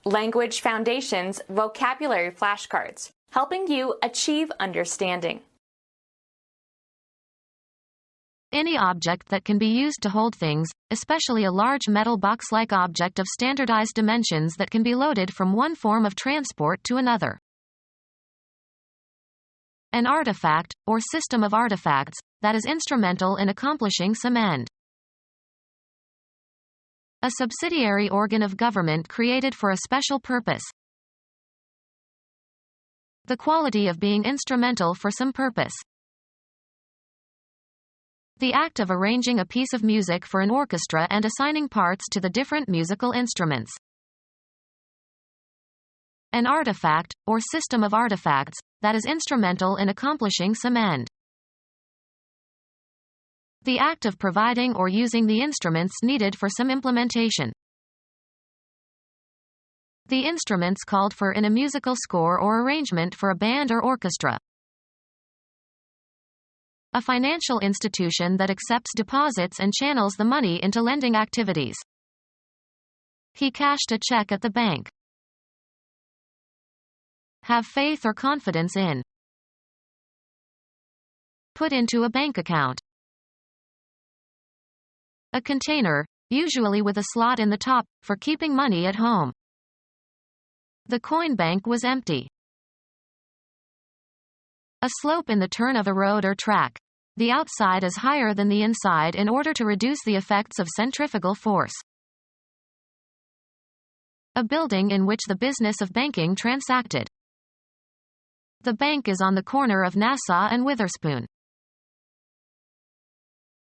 Language Foundations Vocabulary Flashcards, helping you achieve understanding. Any object that can be used to hold things, especially a large metal box-like object of standardized dimensions that can be loaded from one form of transport to another. An artifact, or system of artifacts, that is instrumental in accomplishing some end. A subsidiary organ of government created for a special purpose. The quality of being instrumental for some purpose. The act of arranging a piece of music for an orchestra and assigning parts to the different musical instruments. An artifact, or system of artifacts, that is instrumental in accomplishing some end. The act of providing or using the instruments needed for some implementation. The instruments called for in a musical score or arrangement for a band or orchestra. A financial institution that accepts deposits and channels the money into lending activities. He cashed a check at the bank. Have faith or confidence in. Put into a bank account. A container, usually with a slot in the top, for keeping money at home. The coin bank was empty. A slope in the turn of a road or track. The outside is higher than the inside in order to reduce the effects of centrifugal force. A building in which the business of banking transacted. The bank is on the corner of Nassau and Witherspoon.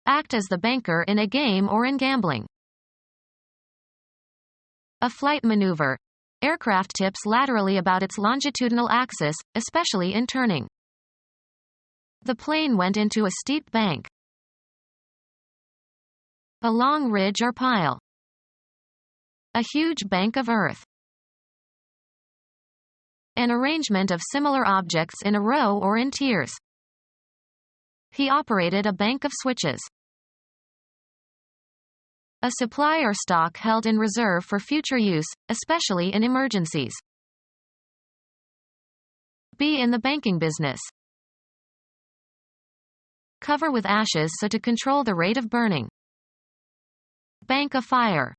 Act as the banker in a game or in gambling. A flight maneuver. Aircraft tips laterally about its longitudinal axis, especially in turning. The plane went into a steep bank. A long ridge or pile. A huge bank of earth. An arrangement of similar objects in a row or in tiers. He operated a bank of switches. A supply or stock held in reserve for future use, especially in emergencies. Be in the banking business. Cover with ashes so to control the rate of burning. Bank a fire.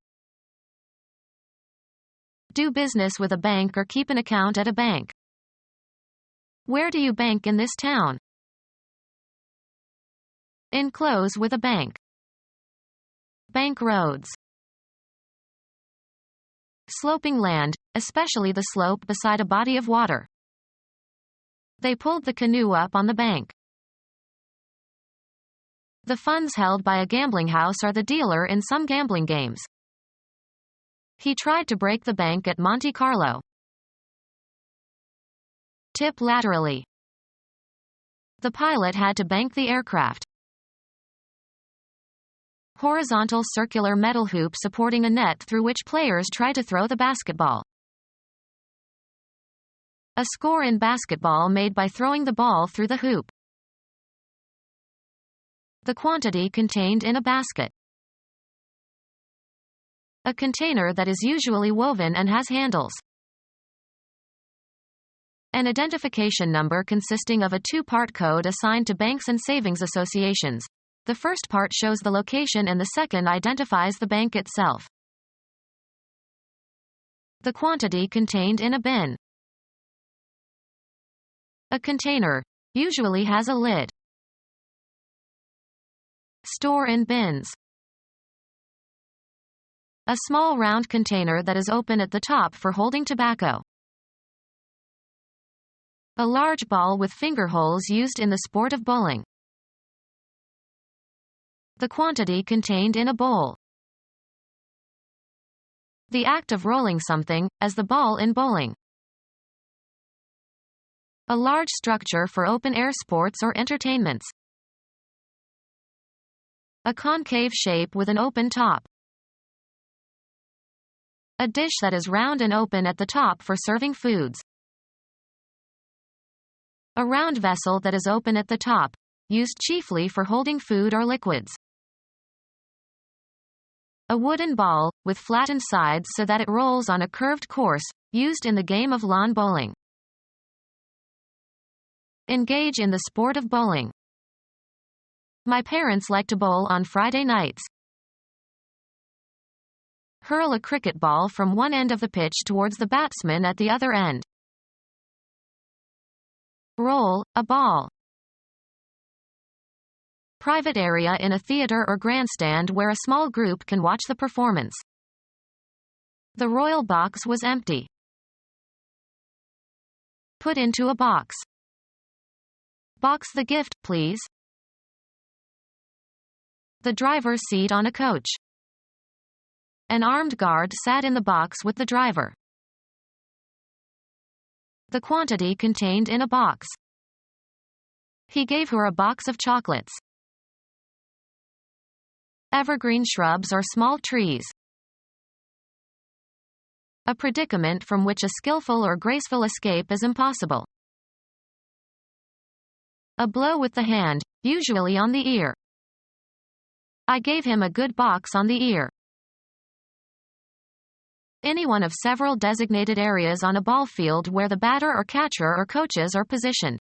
Do business with a bank or keep an account at a bank. Where do you bank in this town? Enclose with a bank. Bank roads. Sloping land, especially the slope beside a body of water. They pulled the canoe up on the bank. The funds held by a gambling house are the dealer in some gambling games. He tried to break the bank at Monte Carlo. Tip laterally. The pilot had to bank the aircraft. Horizontal circular metal hoop supporting a net through which players try to throw the basketball. A score in basketball made by throwing the ball through the hoop. The quantity contained in a basket. A container that is usually woven and has handles. An identification number consisting of a two-part code assigned to banks and savings associations. The first part shows the location and the second identifies the bank itself. The quantity contained in a bin. A container usually has a lid. Store in bins. A small round container that is open at the top for holding tobacco. A large ball with finger holes used in the sport of bowling. The quantity contained in a bowl. The act of rolling something, as the ball in bowling. A large structure for open-air sports or entertainments. A concave shape with an open top. A dish that is round and open at the top for serving foods. A round vessel that is open at the top, used chiefly for holding food or liquids. A wooden ball, with flattened sides so that it rolls on a curved course, used in the game of lawn bowling. Engage in the sport of bowling. My parents like to bowl on Friday nights. Hurl a cricket ball from one end of the pitch towards the batsman at the other end. Roll a ball. Private area in a theater or grandstand where a small group can watch the performance. The royal box was empty. Put into a box. Box the gift, please. The driver's seat on a coach. An armed guard sat in the box with the driver. The quantity contained in a box. He gave her a box of chocolates. Evergreen shrubs are small trees. A predicament from which a skillful or graceful escape is impossible. A blow with the hand, usually on the ear. I gave him a good box on the ear. Any one of several designated areas on a ball field where the batter or catcher or coaches are positioned.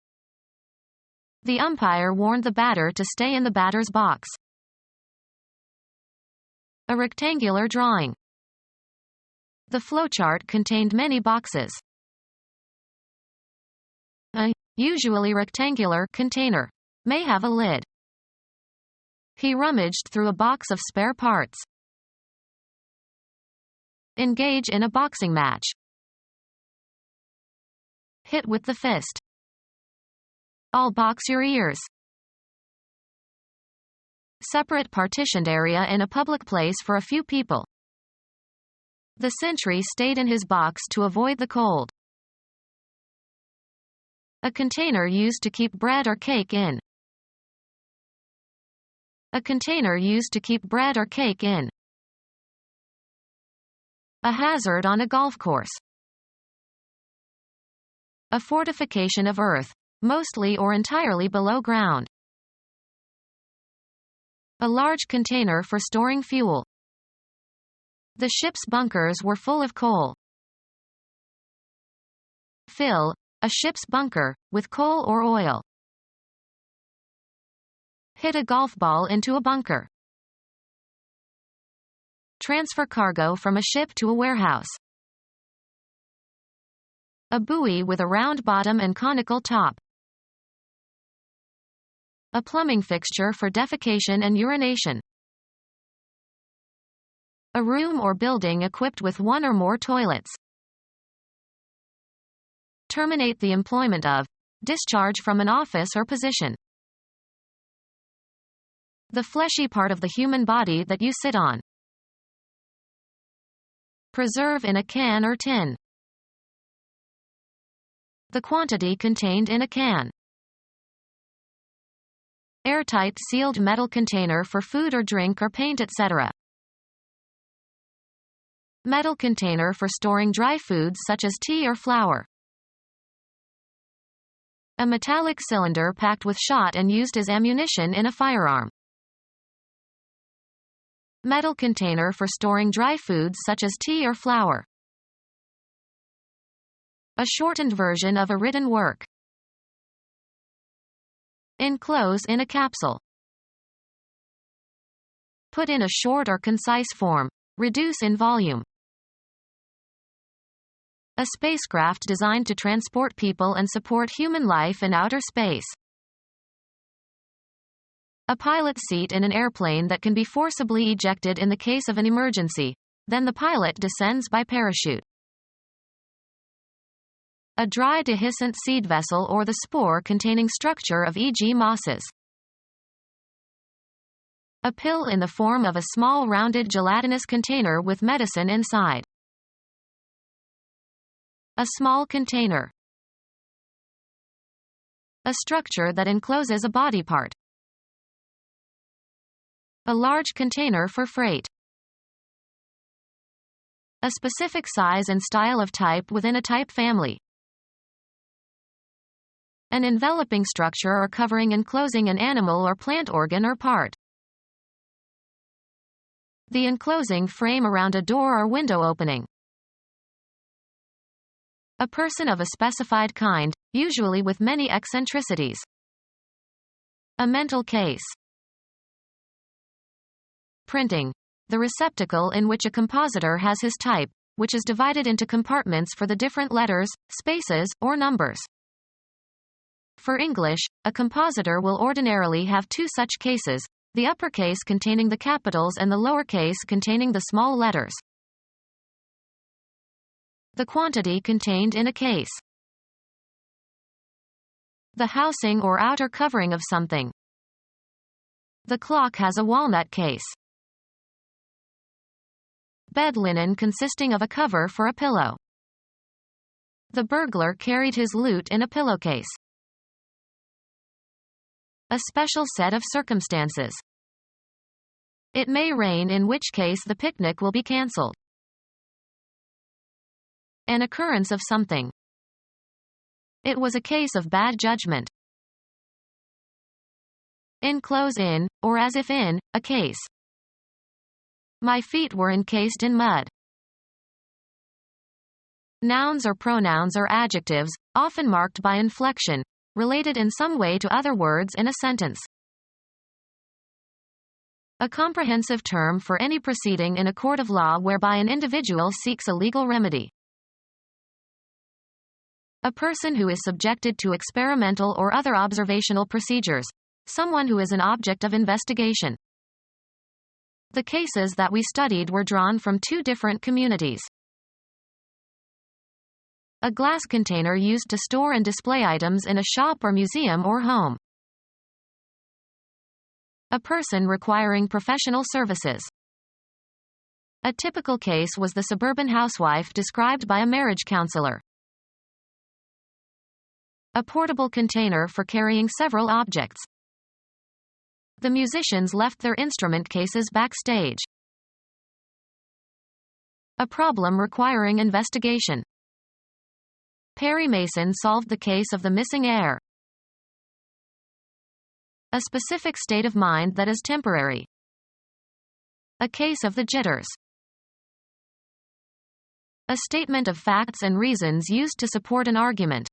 The umpire warned the batter to stay in the batter's box. A rectangular drawing. The flowchart contained many boxes. A, usually rectangular, container may have a lid. He rummaged through a box of spare parts. Engage in a boxing match. Hit with the fist. I'll box your ears. Separate partitioned area in a public place for a few people. The sentry stayed in his box to avoid the cold. A container used to keep bread or cake in. A container used to keep bread or cake in. A hazard on a golf course. A fortification of earth, mostly or entirely below ground. A large container for storing fuel. The ship's bunkers were full of coal. Fill a ship's bunker with coal or oil. Hit a golf ball into a bunker. Transfer cargo from a ship to a warehouse. A buoy with a round bottom and conical top. A plumbing fixture for defecation and urination. A room or building equipped with one or more toilets. Terminate the employment of. Discharge from an office or position. The fleshy part of the human body that you sit on. Preserve in a can or tin. The quantity contained in a can. Airtight sealed metal container for food or drink or paint, etc. Metal container for storing dry foods such as tea or flour. A metallic cylinder packed with shot and used as ammunition in a firearm. Metal container for storing dry foods such as tea or flour. A shortened version of a written work. Enclose in a capsule. Put in a short or concise form. Reduce in volume. A spacecraft designed to transport people and support human life in outer space. A pilot's seat in an airplane that can be forcibly ejected in the case of an emergency. Then the pilot descends by parachute. A dry dehiscent seed vessel or the spore containing structure of e.g. mosses. A pill in the form of a small rounded gelatinous container with medicine inside. A small container. A structure that encloses a body part. A large container for freight. A specific size and style of type within a type family. An enveloping structure or covering enclosing an animal or plant organ or part. The enclosing frame around a door or window opening. A person of a specified kind, usually with many eccentricities. A mental case. Printing. The receptacle in which a compositor has his type, which is divided into compartments for the different letters, spaces, or numbers. For English, a compositor will ordinarily have two such cases, the uppercase containing the capitals and the lowercase containing the small letters. The quantity contained in a case. The housing or outer covering of something. The clock has a walnut case. Bed linen consisting of a cover for a pillow. The burglar carried his loot in a pillowcase. A special set of circumstances. It may rain, in which case the picnic will be cancelled. An occurrence of something. It was a case of bad judgment. Enclose in, or as if in, a case. My feet were encased in mud. Nouns or pronouns are adjectives, often marked by inflection, related in some way to other words in a sentence. A comprehensive term for any proceeding in a court of law whereby an individual seeks a legal remedy. A person who is subjected to experimental or other observational procedures. Someone who is an object of investigation. The cases that we studied were drawn from two different communities. A glass container used to store and display items in a shop or museum or home. A person requiring professional services. A typical case was the suburban housewife described by a marriage counselor. A portable container for carrying several objects. The musicians left their instrument cases backstage. A problem requiring investigation. Perry Mason solved the case of the missing heir. A specific state of mind that is temporary. A case of the jitters. A statement of facts and reasons used to support an argument.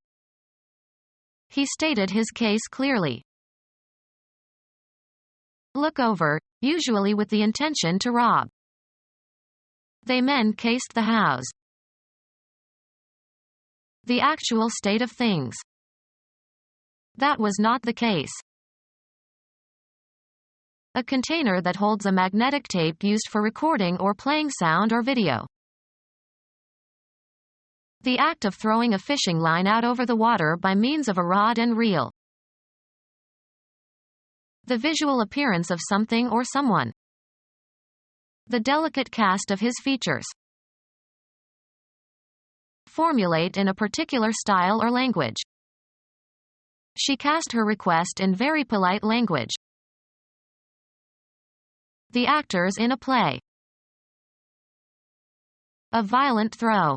He stated his case clearly. Look over, usually with the intention to rob. They men cased the house. The actual state of things. That was not the case. A container that holds a magnetic tape used for recording or playing sound or video. The act of throwing a fishing line out over the water by means of a rod and reel. The visual appearance of something or someone. The delicate cast of his features. Formulate in a particular style or language. She cast her request in very polite language. The actors in a play. A violent throw.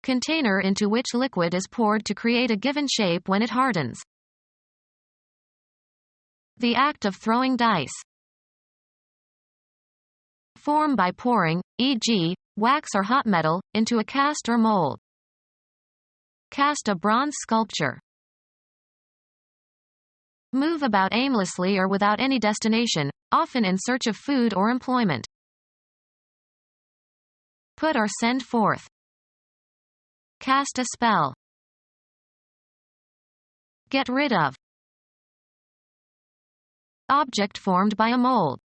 Container into which liquid is poured to create a given shape when it hardens. The act of throwing dice. Form by pouring, e.g., wax or hot metal, into a cast or mold. Cast a bronze sculpture. Move about aimlessly or without any destination, often in search of food or employment. Put or send forth. Cast a spell. Get rid of. Object formed by a mold.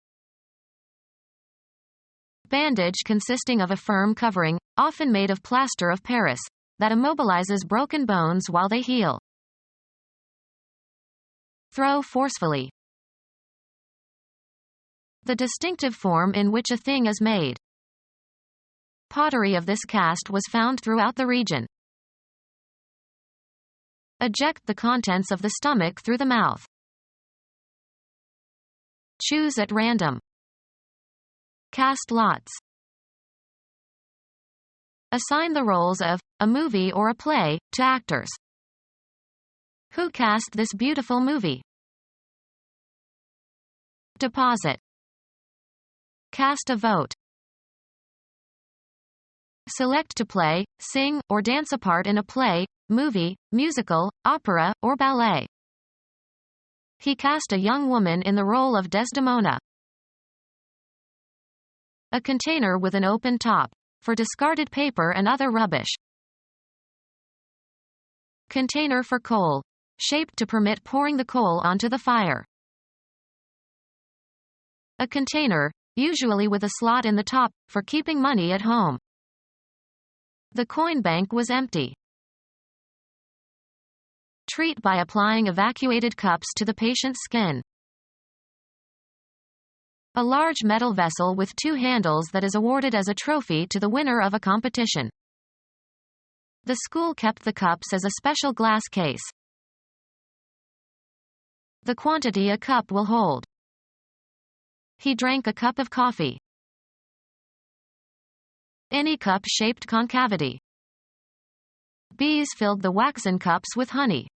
Bandage consisting of a firm covering, often made of plaster of Paris, that immobilizes broken bones while they heal. Throw forcefully. The distinctive form in which a thing is made. Pottery of this cast was found throughout the region. Eject the contents of the stomach through the mouth. Choose at random. Cast lots. Assign the roles of a movie or a play to actors. Who cast this beautiful movie? Deposit. Cast a vote. Select to play, sing, or dance a part in a play, movie, musical, opera, or ballet. He cast a young woman in the role of Desdemona. A container with an open top. For discarded paper and other rubbish. Container for coal. Shaped to permit pouring the coal onto the fire. A container, usually with a slot in the top, for keeping money at home. The coin bank was empty. Treat by applying evacuated cups to the patient's skin. A large metal vessel with two handles that is awarded as a trophy to the winner of a competition. The school kept the cups as a special glass case. The quantity a cup will hold. He drank a cup of coffee. Any cup-shaped concavity. Bees filled the waxen cups with honey.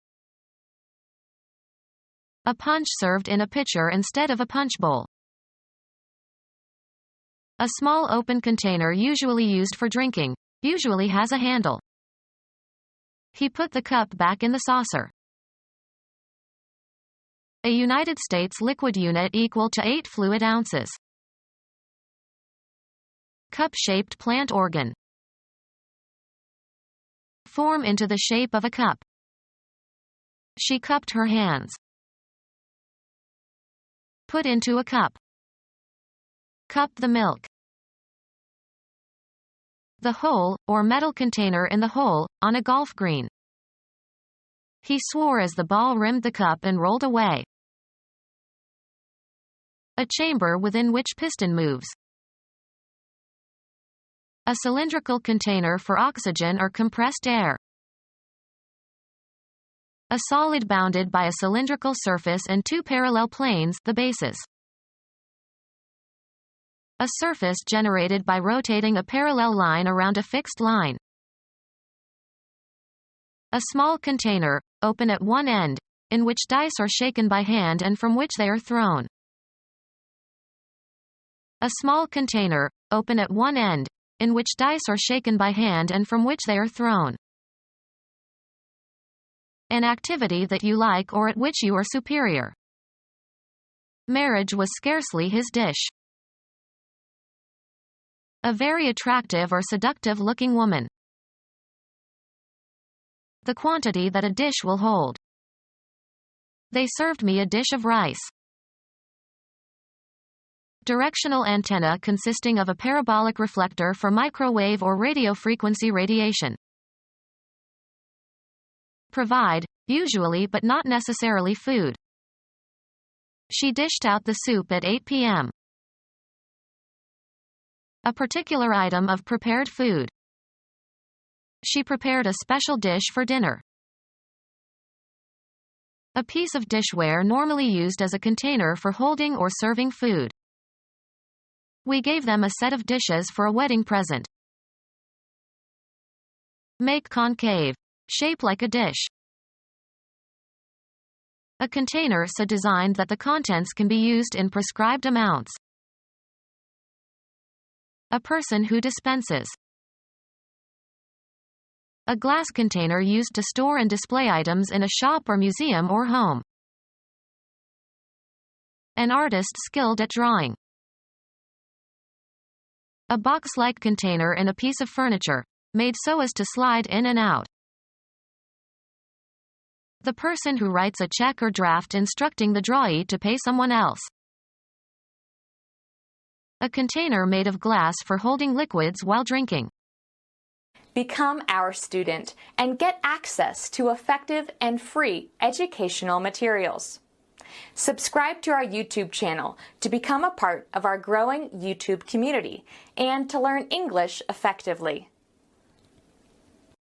A punch served in a pitcher instead of a punch bowl. A small open container usually used for drinking, usually has a handle. He put the cup back in the saucer. A United States liquid unit equal to 8 fluid ounces. Cup-shaped plant organ. Form into the shape of a cup. She cupped her hands. Put into a cup. Cup the milk. The hole, or metal container in the hole, on a golf green. He swore as the ball rimmed the cup and rolled away. A chamber within which piston moves. A cylindrical container for oxygen or compressed air. A solid bounded by a cylindrical surface and two parallel planes, the bases. A surface generated by rotating a parallel line around a fixed line. A small container, open at one end, in which dice are shaken by hand and from which they are thrown. A small container, open at one end, in which dice are shaken by hand and from which they are thrown. An activity that you like or at which you are superior. Marriage was scarcely his dish. A very attractive or seductive-looking woman. The quantity that a dish will hold. They served me a dish of rice. Directional antenna consisting of a parabolic reflector for microwave or radio frequency radiation. Provide, usually but not necessarily food. She dished out the soup at 8 p.m. A particular item of prepared food. She prepared a special dish for dinner. A piece of dishware normally used as a container for holding or serving food. We gave them a set of dishes for a wedding present. Make concave. Shape like a dish. A container so designed that the contents can be used in prescribed amounts. A person who dispenses. A glass container used to store and display items in a shop or museum or home. An artist skilled at drawing. A box-like container in a piece of furniture, made so as to slide in and out. The person who writes a check or draft instructing the drawee to pay someone else. A container made of glass for holding liquids while drinking. Become our student and get access to effective and free educational materials. Subscribe to our YouTube channel to become a part of our growing YouTube community and to learn English effectively.